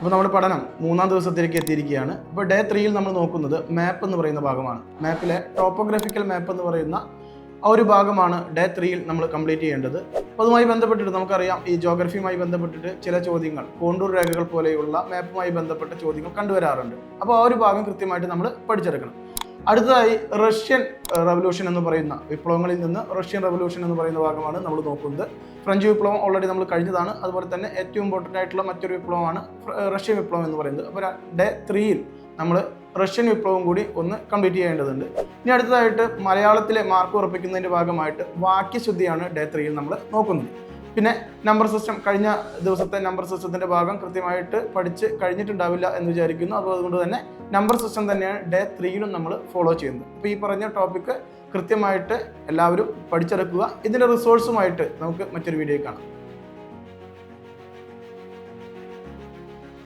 അപ്പോൾ നമ്മുടെ പഠനം 3-ാം ദിവസത്തിലേക്ക് എത്തിയിരിക്കുകയാണ്. അപ്പോൾ ഡേ 3-യിൽ നമ്മൾ നോക്കുന്നത് മാപ്പ് എന്ന് പറയുന്ന ഭാഗമാണ്. മാപ്പിലെ ടോപ്പോഗ്രാഫിക്കൽ മാപ്പ് എന്ന് പറയുന്ന ആ ഒരു ഭാഗമാണ് ഡേ 3-യിൽ നമ്മൾ കംപ്ലീറ്റ് ചെയ്യേണ്ടത്. അപ്പോൾ അതുമായി ബന്ധപ്പെട്ടിട്ട് നമുക്കറിയാം, ഈ ജോഗ്രഫിയുമായി ബന്ധപ്പെട്ടിട്ട് ചില ചോദ്യങ്ങൾ, കോണ്ടൂർ രേഖകൾ പോലെയുള്ള മാപ്പുമായി ബന്ധപ്പെട്ട ചോദ്യങ്ങൾ കണ്ടുവരാറുണ്ട്. അപ്പോൾ ആ ഒരു ഭാഗം കൃത്യമായിട്ട് നമ്മൾ പഠിച്ചെടുക്കണം. അടുത്തതായി റഷ്യൻ റവല്യൂഷൻ എന്ന് പറയുന്ന വിപ്ലവങ്ങളിൽ നിന്ന് റഷ്യൻ റവല്യൂഷൻ എന്ന് പറയുന്ന ഭാഗമാണ് നമ്മൾ നോക്കുന്നത്. ഫ്രഞ്ച് വിപ്ലവം ഓൾറെഡി നമ്മൾ കഴിഞ്ഞതാണ്. അതുപോലെ തന്നെ ഏറ്റവും ഇമ്പോർട്ടൻ്റ് ആയിട്ടുള്ള മറ്റൊരു വിപ്ലവമാണ് റഷ്യൻ വിപ്ലവം എന്ന് പറയുന്നത്. അപ്പോൾ ഡേ 3-യിൽ നമ്മൾ റഷ്യൻ വിപ്ലവം കൂടി ഒന്ന് കംപ്ലീറ്റ് ചെയ്യേണ്ടതുണ്ട്. ഇനി അടുത്തതായിട്ട് മലയാളത്തിലെ മാർക്ക് ഉറപ്പിക്കുന്നതിൻ്റെ ഭാഗമായിട്ട് വാക്യശുദ്ധിയാണ് ഡേ 3-യിൽ നമ്മൾ നോക്കുന്നത്. പിന്നെ നമ്പർ സിസ്റ്റം, കഴിഞ്ഞ ദിവസത്തെ നമ്പർ സിസ്റ്റത്തിൻ്റെ ഭാഗം കൃത്യമായിട്ട് പഠിച്ച് കഴിഞ്ഞിട്ടുണ്ടാവില്ല എന്ന് വിചാരിക്കുന്നു. അപ്പോൾ അതുകൊണ്ട് തന്നെ നമ്പർ സിസ്റ്റം തന്നെയാണ് ഡേ 3-യിലും നമ്മൾ ഫോളോ ചെയ്യുന്നത്. അപ്പോൾ ഈ പറഞ്ഞ ടോപ്പിക്ക് കൃത്യമായിട്ട് എല്ലാവരും പഠിച്ചെടുക്കുക. ഇതിൻ്റെ റിസോഴ്സുമായിട്ട് നമുക്ക് മറ്റൊരു വീഡിയോ കാണാം.